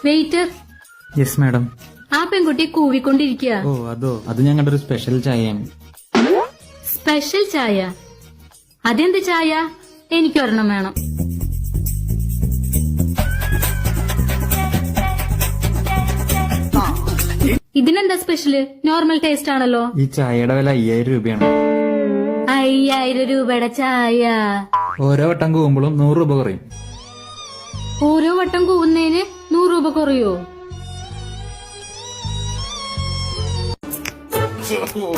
Waiter. Yes madam. ആ പെൺകുട്ടി കൂവിക്കൊണ്ടിരിക്കുക. ഓ അതോ, അത് ഞങ്ങളുടെ ഒരു സ്പെഷ്യൽ ചായയാണ്. സ്പെഷ്യൽ ചായ? അതെന്ത് ചായ? എനിക്കൊരെണ്ണം വേണം. ഇതിനെന്താ സ്പെഷ്യല്? നോർമൽ ടേസ്റ്റ് ആണല്ലോ. ഈ ചായയുടെ വില 5000 രൂപയാണ്. 5000 രൂപയുടെ ചായ? ഓരോ വട്ടം കൂവുമ്പോഴും 100 രൂപ കുറയും. ഓരോ വട്ടം കൂവുന്നതിന് 100 രൂപ കുറയോ? No.